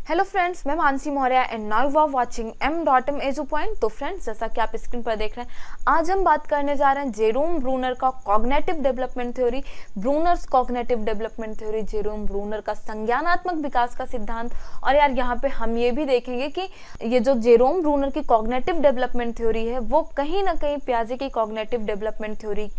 Hello friends, मैं Mansi Maurya and now you are watching m.m EduPoint. तो friends, जैसा कि आप स्क्रीन पर देख रहे हैं, आज हम बात करने जा रहे हैं जेरोम ब्रूनर का cognitive development theory, Brunner's cognitive development theory, Jerome Bruner का संज्ञानात्मक विकास का सिद्धांत। और यार यहाँ पे हम ये भी देखेंगे कि ये जो जेरोम ब्रूनर की कॉग्निटिव डेवलपमेंट थ्योरी है वो कहीं ना कहीं पियाजे की कॉग्निटिव डेवलपमेंट थ्योरी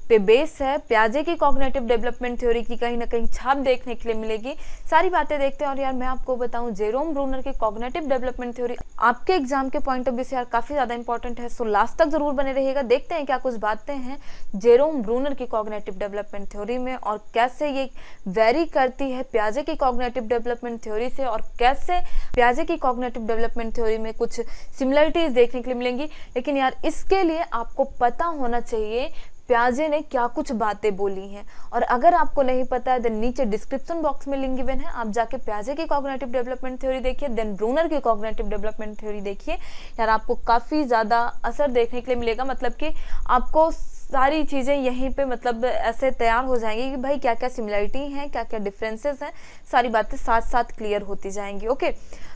पे बेस है। पियाजे की कॉग्निटिव डेवलपमेंट थ्योरी की कहीं ना कहीं छाप देखने के लिए मिलेगी। सारी बातें देखते हैं। और यार मैं आपको बताऊं, जेरोम ब्रूनर की कॉग्निटिव डेवलपमेंट थ्योरी आपके एग्जाम के पॉइंट ऑफ व्यू से यार काफी ज्यादा इंपॉर्टेंट है। सो लास्ट तक जरूर बने रहिएगा। देखते हैं क्या कुछ बातें हैं जेरोम ब्रूनर की कॉग्निटिव डेवलपमेंट थ्योरी में और कैसे ये वेरी करती है पियाजे की कॉग्निटिव डेवलपमेंट थ्योरी से, और कैसे पियाजे की कॉग्निटिव डेवलपमेंट थ्योरी में कुछ सिमिलरिटीज देखने के लिए मिलेंगी। लेकिन यार इसके लिए आपको पता होना चाहिए पियाजे ने क्या कुछ बातें बोली हैं। और अगर आपको नहीं पता है देन नीचे डिस्क्रिप्शन बॉक्स में लिंक गिवन है, आप जाके पियाजे की कॉग्निटिव डेवलपमेंट थ्योरी देखिए, देन ब्रूनर की कॉग्निटिव डेवलपमेंट थ्योरी देखिए। यार आपको काफ़ी ज़्यादा असर देखने के लिए मिलेगा। मतलब कि आपको सारी चीज़ें यहीं पे मतलब ऐसे तैयार हो जाएंगी कि भाई क्या क्या सिमिलरिटी हैं, क्या क्या डिफरेंसेस हैं, सारी बातें साथ साथ क्लियर होती जाएंगी। ओके,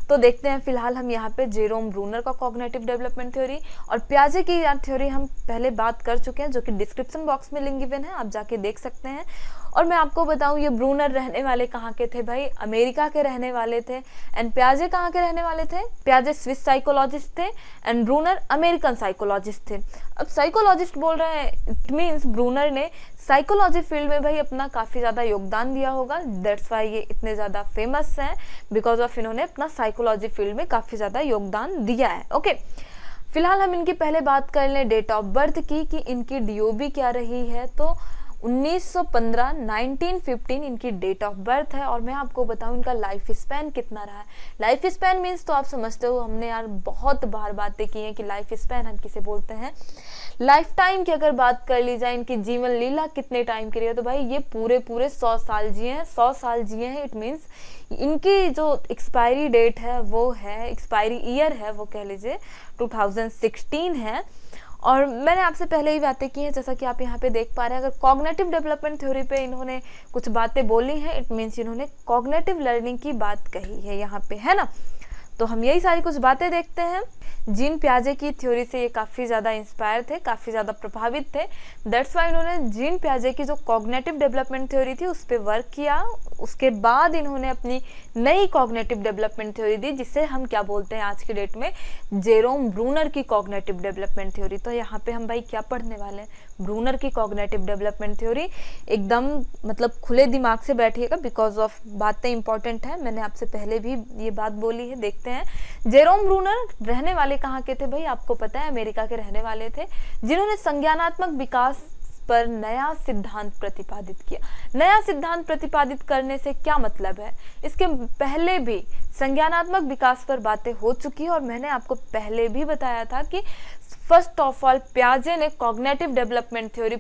तो देखते हैं। फिलहाल हम यहाँ पे जेरोम ब्रूनर का कॉग्निटिव डेवलपमेंट थ्योरी और पियाजे की यार थ्योरी हम पहले बात कर चुके हैं, जो कि डिस्क्रिप्शन बॉक्स में लिंक गिवन है, आप जाके देख सकते हैं। और मैं आपको बताऊं, ये ब्रूनर रहने वाले कहाँ के थे भाई? अमेरिका के रहने वाले थे। एंड पियाजे कहाँ के रहने वाले थे? पियाजे स्विस साइकोलॉजिस्ट थे एंड ब्रूनर अमेरिकन साइकोलॉजिस्ट थे। अब साइकोलॉजिस्ट बोल रहे हैं, इट मीन्स ब्रूनर ने साइकोलॉजी फील्ड में भाई अपना काफी ज्यादा योगदान दिया होगा। दैट्स वाई ये इतने ज्यादा फेमस हैं, बिकॉज ऑफ इन्होंने अपना साइकोलॉजी फील्ड में काफी ज्यादा योगदान दिया है। ओके, फिलहाल हम इनकी पहले बात कर लें डेट ऑफ बर्थ की कि इनकी डीओबी क्या रही है। तो 1915 1915 इनकी डेट ऑफ बर्थ है। और मैं आपको बताऊं इनका लाइफ स्पैन कितना रहा है। लाइफ स्पैन मीन्स तो आप समझते हो, हमने यार बहुत बार बातें की हैं कि लाइफ स्पैन हम किसे बोलते हैं। लाइफ टाइम की अगर बात कर ली जाए, इनकी जीवन लीला कितने टाइम की रही है, तो भाई ये पूरे 100 साल जिए हैं। 100 साल जिए हैं, इट मीन्स इनकी जो एक्सपायरी डेट है वो है, एक्सपायरी ईयर है वो कह लीजिए 2016 है। और मैंने आपसे पहले ही बातें की हैं, जैसा कि आप यहाँ पे देख पा रहे हैं। अगर कॉग्निटिव डेवलपमेंट थ्योरी पे इन्होंने कुछ बातें बोली हैं, इट मीन्स इन्होंने कॉग्निटिव लर्निंग की बात कही है यहाँ पे, है ना। तो हम यही सारी कुछ बातें देखते हैं। जीन पियाजे की थ्योरी से ये काफ़ी ज़्यादा इंस्पायर थे, काफ़ी ज़्यादा प्रभावित थे। दैट्स वाई इन्होंने जीन पियाजे की जो कॉग्निटिव डेवलपमेंट थ्योरी थी उस पर वर्क किया। उसके बाद इन्होंने अपनी नई कॉग्निटिव डेवलपमेंट थ्योरी दी, जिसे हम क्या बोलते हैं आज की डेट में, जेरोम ब्रूनर की कॉग्निटिव डेवलपमेंट थ्योरी। तो यहाँ पे हम भाई क्या पढ़ने वाले हैं? ब्रूनर की कॉग्निटिव डेवलपमेंट थ्योरी। एकदम मतलब खुले दिमाग से बैठिएगा, बिकॉज ऑफ बातें इंपॉर्टेंट है। मैंने आपसे पहले भी ये बात बोली है। देखते हैं, जेरोम ब्रूनर रहने वाले कहाँ के थे भाई? आपको पता है अमेरिका के रहने वाले थे, जिन्होंने संज्ञानात्मक विकास पर नया सिद्धांत प्रतिपादित किया। नया सिद्धांत प्रतिपादित करने से क्या मतलब है? इसके पहले भी संज्ञानात्मक विकास पर बातें हो चुकी है और मैंने आपको पहले भी बताया था कि फर्स्ट ऑफ ऑल पियाजे ने कॉग्निटिव डेवलपमेंट थ्योरी,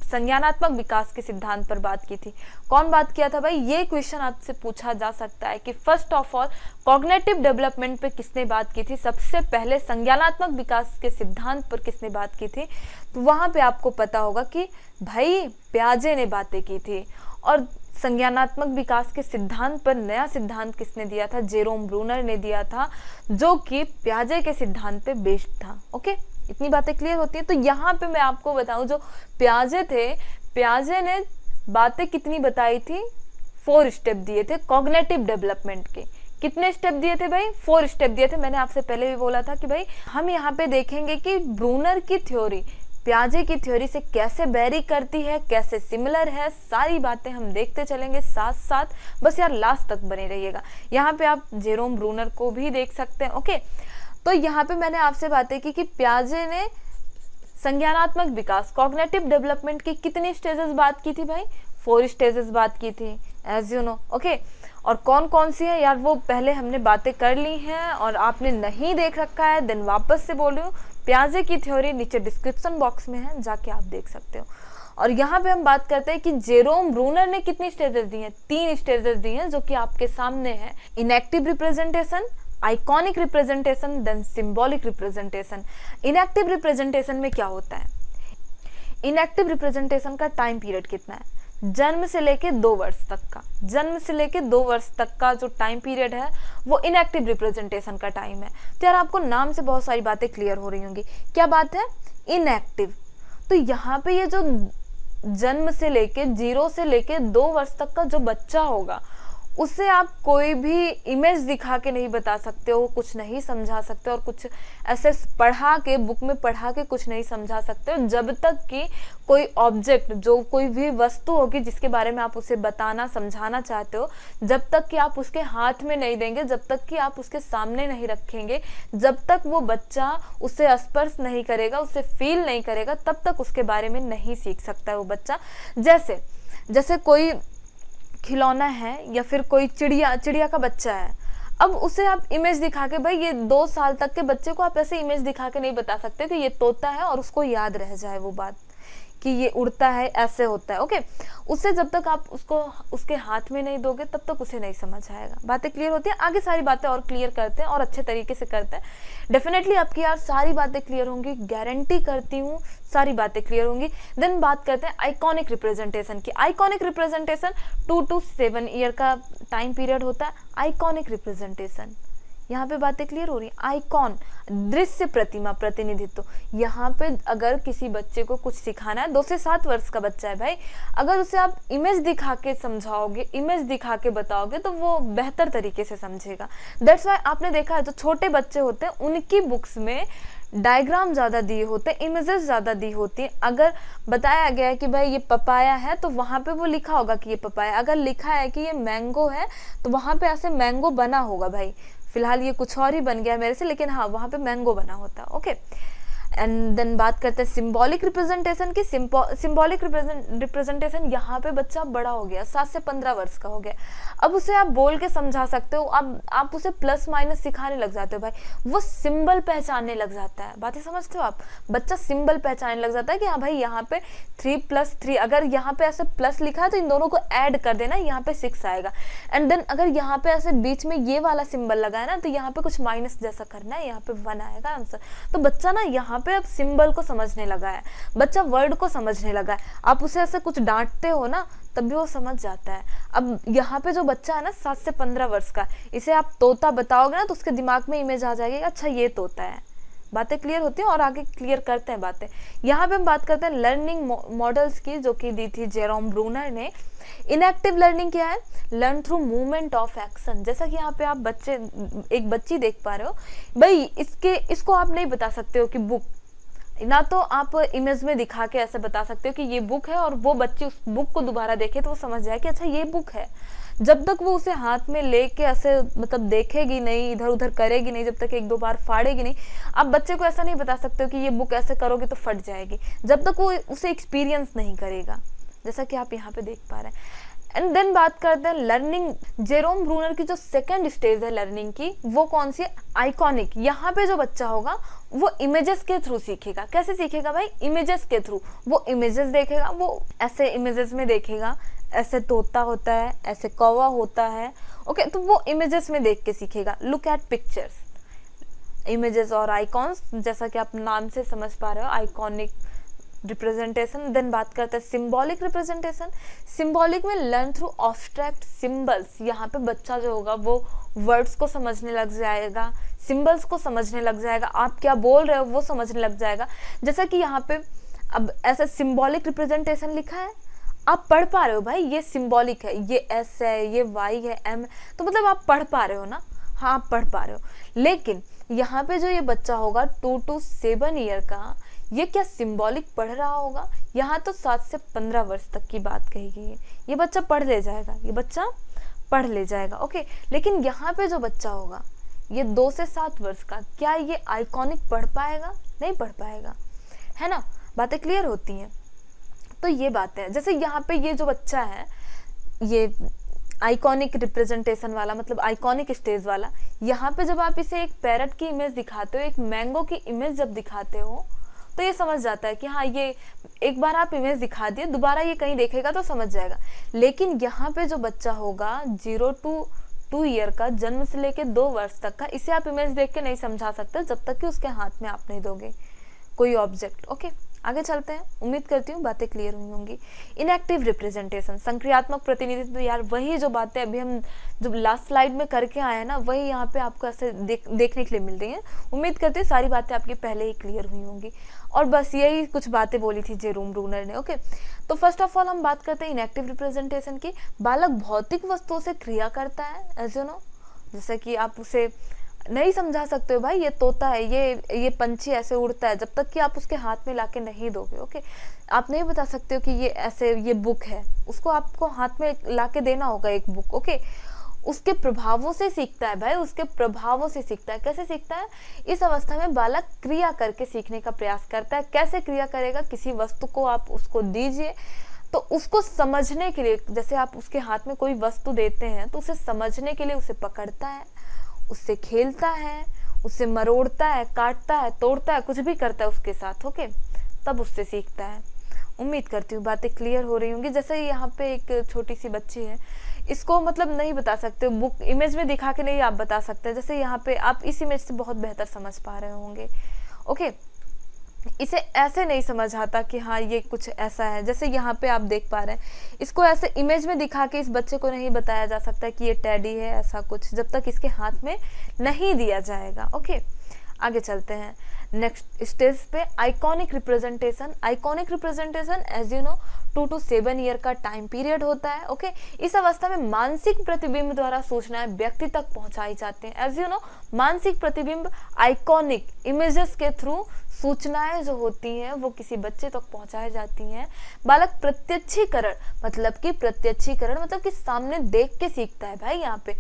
संज्ञानात्मक विकास के सिद्धांत पर बात की थी। कौन बात किया था भाई? ये क्वेश्चन आपसे पूछा जा सकता है कि first of all cognitive development पे किसने बात की थी, सबसे पहले संज्ञानात्मक विकास के सिद्धांत पर किसने बात की थी। तो वहां पे आपको पता होगा कि भाई पियाजे ने बातें की थी। और संज्ञानात्मक विकास के सिद्धांत पर नया सिद्धांत किसने दिया था? जेरोम ब्रूनर ने दिया था, जो कि पियाजे के सिद्धांत पे बेस्ड था। ओके, इतनी बातें क्लियर होती है। तो यहाँ पे मैं आपको बताऊं, जो पियाजे थे, पियाजे ने बातें कितनी बताई थी? 4 स्टेप दिए थे कॉग्निटिव डेवलपमेंट के। कितने स्टेप दिए थे भाई? 4 स्टेप दिए थे। मैंने आपसे पहले भी बोला था कि भाई हम यहाँ पे देखेंगे कि ब्रूनर की थ्योरी पियाजे की थ्योरी से कैसे वेरी करती है, कैसे सिमिलर है, सारी बातें हम देखते चलेंगे साथ साथ। बस यार लास्ट तक बने रहिएगा। यहाँ पे आप जेरोम ब्रूनर को भी देख सकते हैं। ओके, तो यहाँ पे मैंने आपसे बातें की कि पियाजे ने संज्ञानात्मक विकास, कॉग्निटिव डेवलपमेंट की कितनी स्टेजेस बात की थी भाई? 4 स्टेजेस बात की थी, एज यू नो। ओके, और कौन कौन सी है यार वो पहले हमने बातें कर ली हैं, और आपने नहीं देख रखा है देन वापस से बोल रही हूँ, पियाजे की थ्योरी नीचे डिस्क्रिप्शन बॉक्स में है, जाके आप देख सकते हो। और यहाँ पे हम बात करते हैं कि जेरोम ब्रूनर ने कितनी स्टेजेस दी हैं? 3 स्टेजेस दी हैं, जो कि आपके सामने है। Enactive representation, iconic representation, then symbolic representation. Enactive representation में क्या होता है? इनएक्टिव रिप्रेजेंटेशन का टाइम पीरियड कितना है? जन्म से लेके 2 वर्ष तक का, जन्म से लेके 2 वर्ष तक का जो टाइम पीरियड है वो इनएक्टिव रिप्रेजेंटेशन का टाइम है। तो यार आपको नाम से बहुत सारी बातें क्लियर हो रही होंगी। क्या बात है? इनएक्टिव। तो यहाँ पे ये जो जन्म से लेके 0 से लेके 2 वर्ष तक का जो बच्चा होगा उससे आप कोई भी इमेज दिखा के नहीं बता सकते हो, कुछ नहीं समझा सकते और कुछ ऐसे पढ़ा के, बुक में पढ़ा के कुछ नहीं समझा सकते हो, जब तक कि कोई ऑब्जेक्ट, जो कोई भी वस्तु होगी जिसके बारे में आप उसे बताना समझाना चाहते हो, जब तक कि आप उसके हाथ में नहीं देंगे, जब तक कि आप उसके सामने नहीं रखेंगे, जब तक वो बच्चा उसे स्पर्श नहीं करेगा, उसे फील नहीं करेगा, तब तक उसके बारे में नहीं सीख सकता है वो बच्चा। जैसे कोई खिलौना है या फिर कोई चिड़िया का बच्चा है, अब उसे आप इमेज दिखा के, भाई ये 2 साल तक के बच्चे को आप ऐसे इमेज दिखा के नहीं बता सकते कि ये तोता है और उसको याद रह जाए वो बात कि ये उड़ता है, ऐसे होता है। ओके, उससे जब तक आप उसको उसके हाथ में नहीं दोगे तब तक उसे नहीं समझ आएगा। बातें क्लियर होती हैं? आगे सारी बातें और क्लियर करते हैं और अच्छे तरीके से करते हैं। डेफिनेटली आपकी यार सारी बातें क्लियर होंगी, गारंटी करती हूँ सारी बातें क्लियर होंगी। देन बात करते हैं आइकॉनिक रिप्रेजेंटेशन की। आइकॉनिक रिप्रेजेंटेशन 2 to 7 ईयर का टाइम पीरियड होता है। आइकॉनिक रिप्रेजेंटेशन, यहाँ पे बातें क्लियर हो रही है। आइकॉन, दृश्य प्रतिमा, प्रतिनिधित्व। यहाँ पे अगर किसी बच्चे को कुछ सिखाना है, 2 से 7 वर्ष का बच्चा है भाई, अगर उसे आप इमेज दिखा के समझाओगे, इमेज दिखा के बताओगे तो वो बेहतर तरीके से समझेगा। दैट्स वाई आपने देखा है जो छोटे बच्चे होते हैं उनकी बुक्स में डायग्राम ज़्यादा दिए होते हैं, इमेजेस ज़्यादा दी होती हैं। अगर बताया गया है कि भाई ये पपाया है तो वहाँ पे वो लिखा होगा कि ये पपाया। अगर लिखा है कि ये मैंगो है तो वहाँ पे ऐसे मैंगो बना होगा। भाई फिलहाल ये कुछ और ही बन गया मेरे से, लेकिन हाँ वहाँ पे मैंगो बना होता है। ओके, एंड देन बात करते हैं सिंबॉलिक रिप्रेजेंटेशन की। सिंबॉलिक रिप्रेजेंटेशन, यहाँ पे बच्चा बड़ा हो गया, 7 से 15 वर्ष का हो गया, अब उसे आप बोल के समझा सकते हो, अब आप उसे प्लस माइनस सिखाने लग जाते हो। भाई वो सिंबल पहचानने लग जाता है। बातें समझते हो आप? बच्चा सिंबल पहचानने लग जाता है कि हाँ भाई यहाँ पे 3+3, अगर यहाँ पे ऐसे प्लस लिखा है तो इन दोनों को ऐड कर देना, यहाँ पे 6 आएगा। एंड देन अगर यहाँ पे ऐसे बीच में ये वाला सिंबल लगा है ना तो यहाँ पे कुछ माइनस जैसा करना है, यहाँ पे 1 आएगा आंसर। तो बच्चा ना यहाँ पे अब सिंबल को समझने लगा है, बच्चा वर्ड को समझने लगा है। आप उसे ऐसे कुछ डांटते हो ना तब भी वो समझ जाता है। अब यहाँ पे जो बच्चा है ना 7 से 15 वर्ष का, इसे आप तोता बताओगे ना तो उसके दिमाग में इमेज आ जाएगी, अच्छा ये तोता है। बातें क्लियर होती हैं और आगे क्लियर करते हैं बातें। यहाँ पे हम बात करते हैं लर्निंग मॉडल्स की, जो कि दी थी जेरोम ब्रूनर ने। इनएक्टिव लर्निंग क्या है? Learn through movement of action. जैसा कि यहाँ पे आप एक बच्ची देख पा रहे हो, भाई इसको आप नहीं बता सकते हो कि बुक, ना तो आप इमेज में दिखा के ऐसे बता सकते हो कि ये बुक है और वो बच्ची उस बुक को दोबारा देखे तो वो समझ जाए कि अच्छा ये बुक है। जब तक वो उसे हाथ में लेके ऐसे मतलब देखेगी नहीं, इधर उधर करेगी नहीं, जब तक 1-2 बार फाड़ेगी नहीं, आप बच्चे को ऐसा नहीं बता सकते हो कि ये बुक ऐसे करोगे तो फट जाएगी, जब तक वो उसे एक्सपीरियंस नहीं करेगा, जैसा कि आप यहाँ पे देख पा रहे हैं। एंड देन बात करते हैं लर्निंग। जेरोम ब्रूनर की जो सेकेंड स्टेज है लर्निंग की, वो कौन सी है? आइकॉनिक। यहाँ पे जो बच्चा होगा वो इमेजेस के थ्रू सीखेगा। कैसे सीखेगा भाई? इमेजेस के थ्रू। वो इमेजेस देखेगा, वो ऐसे इमेजेस में देखेगा, ऐसे तोता होता है, ऐसे कौवा होता है। ओके, तो वो इमेजेस में देख के सीखेगा। लुक एट पिक्चर्स, इमेजेस और आइकॉन्स, जैसा कि आप नाम से समझ पा रहे हो, आइकॉनिक रिप्रेजेंटेशन। देन बात करते हैं सिंबॉलिक रिप्रेजेंटेशन। सिंबॉलिक में लर्न थ्रू ऑब्स्ट्रैक्ट सिंबल्स। यहाँ पे बच्चा जो होगा वो वर्ड्स को समझने लग जाएगा, सिंबल्स को समझने लग जाएगा, आप क्या बोल रहे हो वो समझने लग जाएगा। जैसा कि यहाँ पे अब ऐसा सिंबॉलिक रिप्रेजेंटेशन लिखा है, आप पढ़ पा रहे हो भाई ये सिंबॉलिक है, ये एस है, ये वाई है, एम, तो मतलब आप पढ़ पा रहे हो ना? हाँ आप पढ़ पा रहे हो। लेकिन यहाँ पे जो ये बच्चा होगा 2 to 7 ईयर का, ये क्या सिंबॉलिक पढ़ रहा होगा? यहाँ तो 7 से 15 वर्ष तक की बात कही गई है। ये बच्चा पढ़ ले जाएगा, ये बच्चा पढ़ ले जाएगा। ओके, लेकिन यहाँ पे जो बच्चा होगा ये 2 से 7 वर्ष का, क्या ये आइकॉनिक पढ़ पाएगा? नहीं पढ़ पाएगा, है ना? बातें क्लियर होती हैं। तो ये बातें हैं। जैसे यहाँ पे ये जो बच्चा है, ये आइकॉनिक रिप्रेजेंटेशन वाला, मतलब आइकॉनिक स्टेज वाला, यहाँ पे जब आप इसे एक पैरट की इमेज दिखाते हो, एक मैंगो की इमेज जब दिखाते हो, तो ये समझ जाता है कि हाँ ये एक बार आप इमेज दिखा दिए, दोबारा ये कहीं देखेगा तो समझ जाएगा। लेकिन यहाँ पे जो बच्चा होगा 0 to 2 ईयर का, जन्म से लेके 2 वर्ष तक का, इसे आप इमेज देख के नहीं समझा सकते जब तक कि उसके हाथ में आप नहीं दोगे कोई ऑब्जेक्ट। ओके, आगे चलते हैं, उम्मीद करती हूँ बातें क्लियर हुई होंगी। इनएक्टिव रिप्रेजेंटेशन, संक्रियात्मक प्रतिनिधित्व, यार वही जो बातें अभी हम जो लास्ट स्लाइड में करके आए हैं ना, वही यहाँ पे आपको ऐसे देखने के लिए मिल रही हैं। उम्मीद करती हूँ सारी बातें आपकी पहले ही क्लियर हुई होंगी, और बस यही कुछ बातें बोली थी जेरोम ब्रूनर ने। ओके, तो फर्स्ट ऑफ ऑल हम बात करते हैं इनएक्टिव रिप्रेजेंटेशन की। बालक भौतिक वस्तुओं से क्रिया करता है, एज यू नो, जैसे कि आप उसे नहीं समझा सकते हो भाई ये तोता है, ये पंछी ऐसे उड़ता है, जब तक कि आप उसके हाथ में लाके नहीं दोगे। ओके, आप नहीं बता सकते हो कि ये ऐसे, ये बुक है, उसको आपको हाथ में लाके देना होगा एक बुक। ओके, उसके प्रभावों से सीखता है भाई, उसके प्रभावों से सीखता है। कैसे सीखता है? इस अवस्था में बालक क्रिया करके सीखने का प्रयास करता है। कैसे क्रिया करेगा? किसी वस्तु को आप उसको दीजिए, तो उसको समझने के लिए, जैसे आप उसके हाथ में कोई वस्तु देते हैं तो उसे समझने के लिए उसे पकड़ता है, उससे खेलता है, उससे मरोड़ता है, काटता है, तोड़ता है, कुछ भी करता है उसके साथ। ओके, तब उससे सीखता है। उम्मीद करती हूँ बातें क्लियर हो रही होंगी। जैसे यहाँ पे एक छोटी सी बच्ची है, इसको मतलब नहीं बता सकते, बुक इमेज में दिखा के नहीं आप बता सकते। जैसे यहाँ पे आप इस इमेज से बहुत बेहतर समझ पा रहे होंगे। ओके, इसे ऐसे नहीं समझ आता कि हाँ ये कुछ ऐसा है। जैसे यहाँ पे आप देख पा रहे हैं, इसको ऐसे इमेज में दिखा के इस बच्चे को नहीं बताया जा सकता कि ये टेडी है, ऐसा कुछ, जब तक इसके हाथ में नहीं दिया जाएगा। ओके, आगे चलते हैं नेक्स्ट स्टेज पे, iconic representation. Iconic representation as you know 2 to 7 year का टाइम पीरियड होता है। ओके, इस अवस्था में मानसिक प्रतिबिंब द्वारा सूचनाएं व्यक्ति तक पहुंचाई जाती हैं। एज यू नो, मानसिक प्रतिबिंब, आइकॉनिक इमेजेस के थ्रू सूचनाएं जो होती हैं वो किसी बच्चे तक पहुंचाई जाती हैं। बालक प्रत्यक्षीकरण, मतलब कि सामने देख के सीखता है भाई। यहाँ पे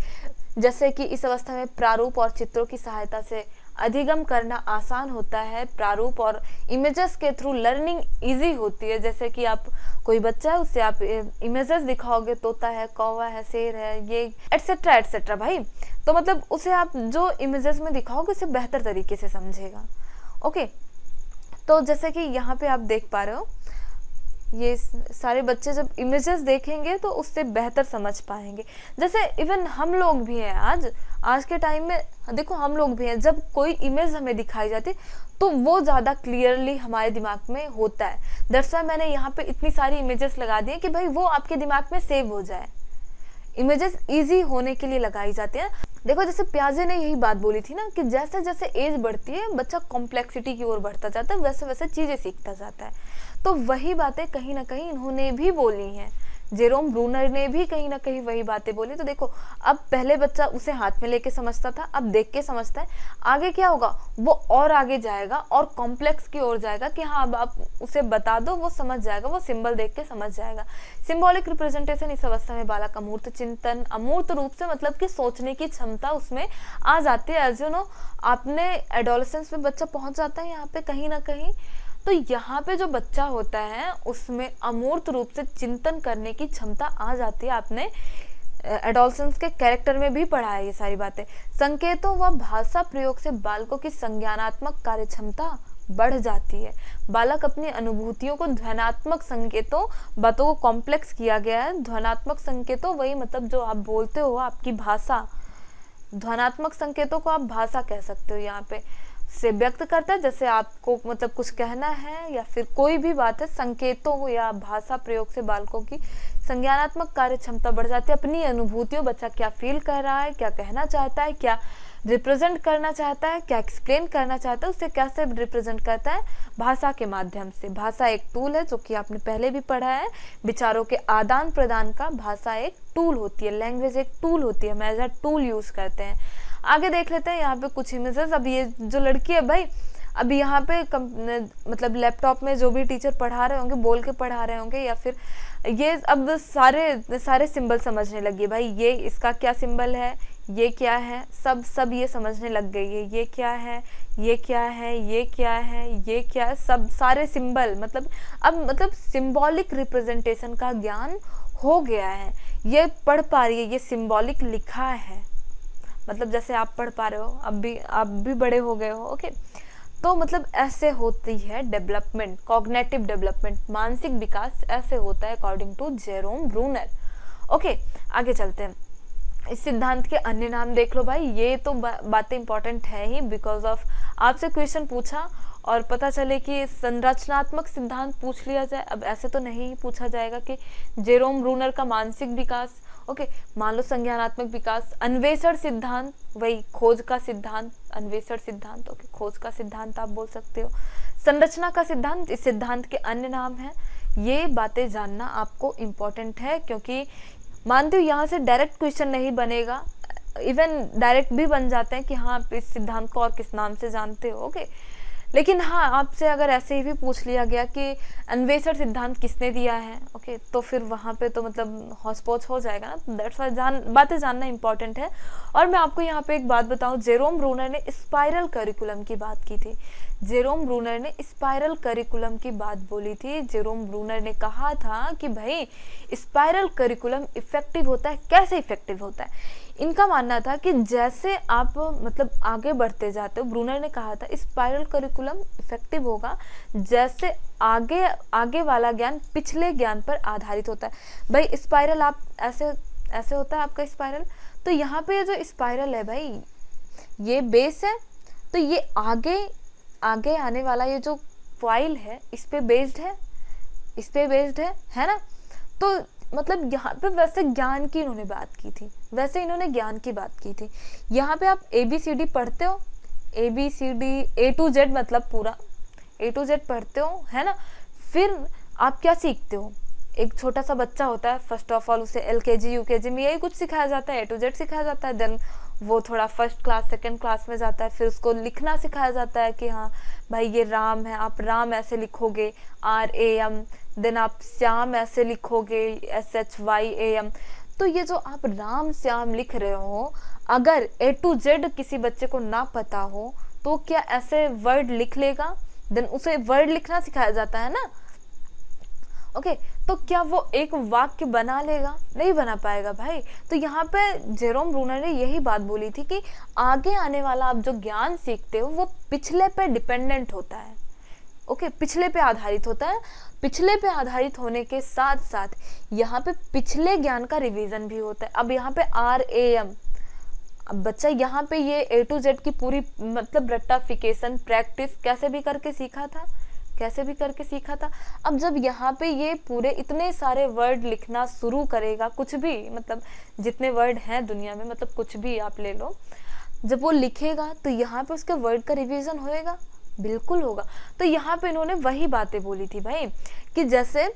जैसे कि इस अवस्था में प्रारूप और चित्रों की सहायता से अधिगम करना आसान होता है। प्रारूप और इमेजेस के थ्रू लर्निंग इजी होती है। जैसे कि आप कोई बच्चा है, उससे आप इमेजेस दिखाओगे, तोता है, कौवा है, शेर है, ये एटसेट्रा एटसेट्रा भाई, तो मतलब उसे आप जो इमेजेस में दिखाओगे उसे बेहतर तरीके से समझेगा। ओके, तो जैसे कि यहाँ पे आप देख पा रहे हो, ये सारे बच्चे जब इमेजेस देखेंगे तो उससे बेहतर समझ पाएंगे। जैसे इवन हम लोग भी हैं, आज के टाइम में देखो हम लोग भी हैं, जब कोई इमेज हमें दिखाई जाती तो वो ज़्यादा क्लियरली हमारे दिमाग में होता है। दैट्स व्हाई मैंने यहाँ पे इतनी सारी इमेजेस लगा दी कि भाई वो आपके दिमाग में सेव हो जाए। इमेजेस इजी होने के लिए लगाई जाती हैं। देखो जैसे प्याजे ने यही बात बोली थी ना कि जैसे जैसे एज बढ़ती है बच्चा कॉम्प्लेक्सिटी की ओर बढ़ता जाता है, वैसे वैसे चीज़ें सीखता जाता है। तो वही बातें कहीं ना कहीं इन्होंने भी बोली हैं, जेरोम ब्रूनर ने भी कहीं ना कहीं वही बातें बोली। तो देखो, अब पहले बच्चा उसे हाथ में लेके समझता था, अब देख के समझता है। आगे क्या होगा, वो और आगे जाएगा और कॉम्प्लेक्स की ओर जाएगा कि हाँ अब आप उसे बता दो वो समझ जाएगा, वो सिंबल देख के समझ जाएगा। सिंबॉलिक रिप्रेजेंटेशन, इस अवस्था में बालक अमूर्त चिंतन, अमूर्त रूप से मतलब कि सोचने की क्षमता उसमें आ जाती है। एज यू नो, आपने एडोलेसेंस में बच्चा पहुंच जाता है यहाँ पे कहीं ना कहीं, तो यहाँ पे जो बच्चा होता है उसमें अमूर्त रूप से चिंतन करने की क्षमता आ जाती है। आपने एडोलेसेंस के कैरेक्टर में भी पढ़ा है ये सारी बातें। संकेतों व भाषा प्रयोग से बालकों की संज्ञानात्मक कार्य क्षमता बढ़ जाती है। बालक अपनी अनुभूतियों को ध्वनात्मक संकेतों, बातों को कॉम्प्लेक्स किया गया है। ध्वनात्मक संकेतों वही मतलब जो आप बोलते हो, आपकी भाषा, ध्वनात्मक संकेतों को आप भाषा कह सकते हो, यहाँ पे से व्यक्त करता है। जैसे आपको मतलब कुछ कहना है या फिर कोई भी बात है, संकेतों या भाषा प्रयोग से बालकों की संज्ञानात्मक कार्य क्षमता बढ़ जाती है। अपनी अनुभूतियों, बच्चा क्या फील कर रहा है, क्या कहना चाहता है, क्या रिप्रेजेंट करना चाहता है, क्या एक्सप्लेन करना चाहता है, उसे कैसे रिप्रेजेंट करता है, भाषा के माध्यम से। भाषा एक टूल है, जो कि आपने पहले भी पढ़ा है, विचारों के आदान प्रदान का भाषा एक टूल होती है, लैंग्वेज एक टूल होती है, हम एज अ टूल यूज करते हैं। आगे देख लेते हैं यहाँ पे कुछ इमेजेस। अब ये जो लड़की है भाई, अभी यहाँ पे मतलब लैपटॉप में जो भी टीचर पढ़ा रहे होंगे, बोल के पढ़ा रहे होंगे, या फिर ये अब सारे सिंबल समझने लगी भाई। ये इसका क्या सिंबल है, ये क्या है, सब ये समझने लग गई है। ये क्या है, ये क्या है, ये क्या है, ये क्या है, सब सारे सिंबल मतलब सिंबॉलिक रिप्रेजेंटेशन का ज्ञान हो गया है। ये पढ़ पा रही है, ये सिंबॉलिक लिखा है, मतलब जैसे आप पढ़ पा रहे हो, आप भी बड़े हो गए हो। ओके, तो मतलब ऐसे होती है डेवलपमेंट, कॉग्निटिव डेवलपमेंट, मानसिक विकास ऐसे होता है according to Jerome Bruner. Okay, आगे चलते हैं। इस सिद्धांत के अन्य नाम देख लो भाई। ये तो बातें इंपॉर्टेंट है ही, बिकॉज ऑफ आपसे क्वेश्चन पूछा और पता चले कि संरचनात्मक सिद्धांत पूछ लिया जाए। अब ऐसे तो नहीं पूछा जाएगा कि जेरोम ब्रूनर का मानसिक विकास, ओके, मान लो संज्ञानात्मक विकास, अन्वेषण सिद्धांत, वही खोज का सिद्धांत, अन्वेषण सिद्धांत, ओके, खोज का सिद्धांत आप बोल सकते हो, संरचना का सिद्धांत, इस सिद्धांत के अन्य नाम हैं। ये बातें जानना आपको इम्पोर्टेंट है, क्योंकि मानती हूँ यहाँ से डायरेक्ट क्वेश्चन नहीं बनेगा, इवन डायरेक्ट भी बन जाते हैं कि हाँ आप इस सिद्धांत को और किस नाम से जानते हो, ओके। लेकिन हाँ, आपसे अगर ऐसे ही भी पूछ लिया गया कि अन्वेषण सिद्धांत किसने दिया है, ओके, तो फिर वहाँ पे तो मतलब हौच पौच हो जाएगा ना। दैट्स वाई बातें जानना इंपॉर्टेंट है। और मैं आपको यहाँ पे एक बात बताऊँ, जेरोम ब्रूनर ने स्पाइरल करिकुलम की बात की थी। जेरोम ब्रूनर ने स्पाइरल करिकुलम की बात बोली थी। जेरोम ब्रूनर ने कहा था कि भाई स्पाइरल करिकुलम इफेक्टिव होता है। कैसे इफेक्टिव होता है? इनका मानना था कि जैसे आप मतलब आगे बढ़ते जाते हो, ब्रूनर ने कहा था स्पाइरल करिकुलम इफेक्टिव होगा जैसे आगे आगे वाला ज्ञान पिछले ज्ञान पर आधारित होता है। भाई स्पाइरल आप ऐसे ऐसे होता है आपका स्पाइरल, तो यहाँ पे जो स्पाइरल है भाई ये बेस है, तो ये आगे आगे आने वाला ये जो फाइल है इस पे बेस्ड है, इस पे बेस्ड है ना। तो मतलब यहाँ पे वैसे ज्ञान की इन्होंने बात की थी, वैसे इन्होंने ज्ञान की बात की थी। यहाँ पे आप ABCD पढ़ते हो, ABCD A to Z मतलब पूरा A to Z पढ़ते हो, है ना। फिर आप क्या सीखते हो? एक छोटा सा बच्चा होता है, फर्स्ट ऑफ ऑल उसे LKG UKG में यही कुछ सिखाया जाता है, A to Z सिखाया जाता है। देन वो थोड़ा फर्स्ट क्लास सेकंड क्लास में जाता है, फिर उसको लिखना सिखाया जाता है कि हाँ भाई ये राम है, आप राम ऐसे लिखोगे RAM, देन आप श्याम ऐसे लिखोगे SHYAM। तो ये जो आप राम श्याम लिख रहे हो, अगर A to Z किसी बच्चे को ना पता हो तो क्या ऐसे वर्ड लिख लेगा? देन उसे वर्ड लिखना सिखाया जाता है ना, ओके। तो क्या वो एक वाक्य बना लेगा? नहीं बना पाएगा भाई। तो यहाँ पे जेरोम ब्रूनर ने यही बात बोली थी कि आगे आने वाला आप जो ज्ञान सीखते हो वो पिछले पे डिपेंडेंट होता है, ओके, पिछले पे आधारित होता है। पिछले पे आधारित होने के साथ साथ यहाँ पे पिछले ज्ञान का रिवीजन भी होता है। अब यहाँ पे RAM, अब बच्चा यहाँ पे ये A to Z की पूरी मतलब रट्टाफिकेशन प्रैक्टिस कैसे भी करके सीखा था, कैसे भी करके सीखा था। अब जब यहाँ पे ये पूरे इतने सारे वर्ड लिखना शुरू करेगा, कुछ भी मतलब जितने वर्ड हैं दुनिया में, मतलब कुछ भी आप ले लो, जब वो लिखेगा तो यहाँ पे उसके वर्ड का रिवीजन होएगा, बिल्कुल होगा। तो यहाँ पे इन्होंने वही बातें बोली थी भाई कि जैसे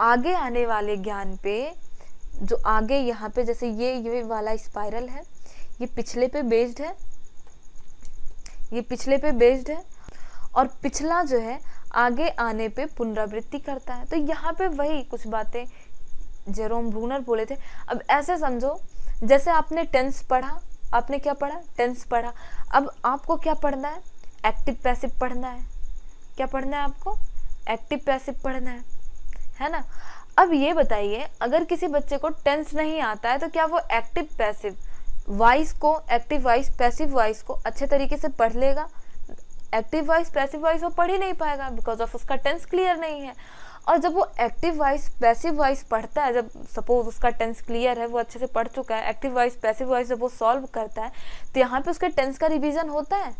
आगे आने वाले ज्ञान पे, जो आगे यहाँ पे जैसे ये वाला स्पाइरल है, ये पिछले पे बेस्ड है, ये पिछले पे बेस्ड है, और पिछला जो है आगे आने पे पुनरावृत्ति करता है। तो यहाँ पे वही कुछ बातें जेरोम ब्रूनर बोले थे। अब ऐसे समझो जैसे आपने टेंस पढ़ा, आपने क्या पढ़ा? टेंस पढ़ा। अब आपको क्या पढ़ना है? एक्टिव पैसिव पढ़ना है। क्या पढ़ना है आपको? एक्टिव पैसिव पढ़ना है ना। अब ये बताइए, अगर किसी बच्चे को टेंस नहीं आता है तो क्या वो एक्टिव पैसिव वॉइस को, एक्टिव वॉइस पैसिव वॉइस को अच्छे तरीके से पढ़ लेगा? एक्टिव वॉइस पैसिव वॉइस वो पढ़ ही नहीं पाएगा, बिकॉज ऑफ उसका टेंस क्लियर नहीं है। और जब वो एक्टिव वॉइस पैसिव वॉइस पढ़ता है, जब सपोज उसका टेंस क्लियर है, वो अच्छे से पढ़ चुका है, एक्टिव वॉइस पैसिव वॉइस जब वो सॉल्व करता है तो यहाँ पे उसके टेंस का रिवीजन होता है,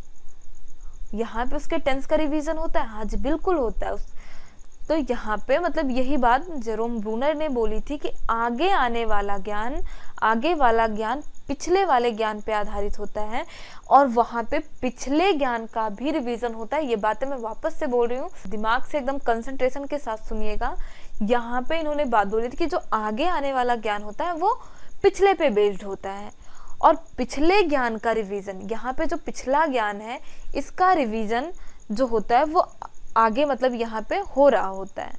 यहाँ पे उसके टेंस का रिवीजन होता है। हाँ जी, बिल्कुल होता है। तो यहाँ पे मतलब यही बात जेरोम ब्रूनर ने बोली थी कि आगे आने वाला ज्ञान, आगे वाला ज्ञान पिछले वाले ज्ञान पे आधारित होता है, और वहाँ पे पिछले ज्ञान का भी रिवीजन होता है। ये बातें मैं वापस से बोल रही हूँ, दिमाग से एकदम कंसंट्रेशन के साथ सुनिएगा। यहाँ पे इन्होंने बात बोली थी कि जो आगे आने वाला ज्ञान होता है वो पिछले पे बेस्ड होता है, और पिछले ज्ञान का रिवीजन, यहाँ पे जो पिछला ज्ञान है इसका रिवीजन जो होता है वो आगे मतलब यहाँ पे हो रहा होता है,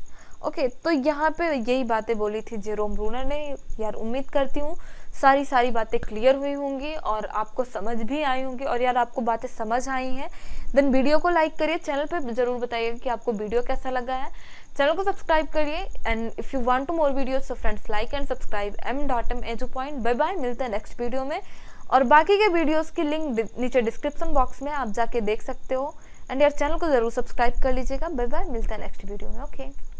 ओके। तो यहाँ पे यही बातें बोली थी जेरोम ब्रूनर ने। यार उम्मीद करती हूँ सारी बातें क्लियर हुई होंगी और आपको समझ भी आई होंगी। और यार आपको बातें समझ आई हैं देन वीडियो को लाइक करिए, चैनल पे जरूर बताइएगा कि आपको वीडियो कैसा लगा है। चैनल को सब्सक्राइब करिए, and if you want to more videos so friends like and subscribe m.m EduPoint। Bye bye, मिलते हैं नेक्स्ट वीडियो में। और बाकी के वीडियोस की लिंक नीचे डिस्क्रिप्शन बॉक्स में आप जाके देख सकते हो। एंड यार चैनल को जरूर सब्सक्राइब कर लीजिएगा। बाय बाय, मिलता है नेक्स्ट वीडियो में, ओके।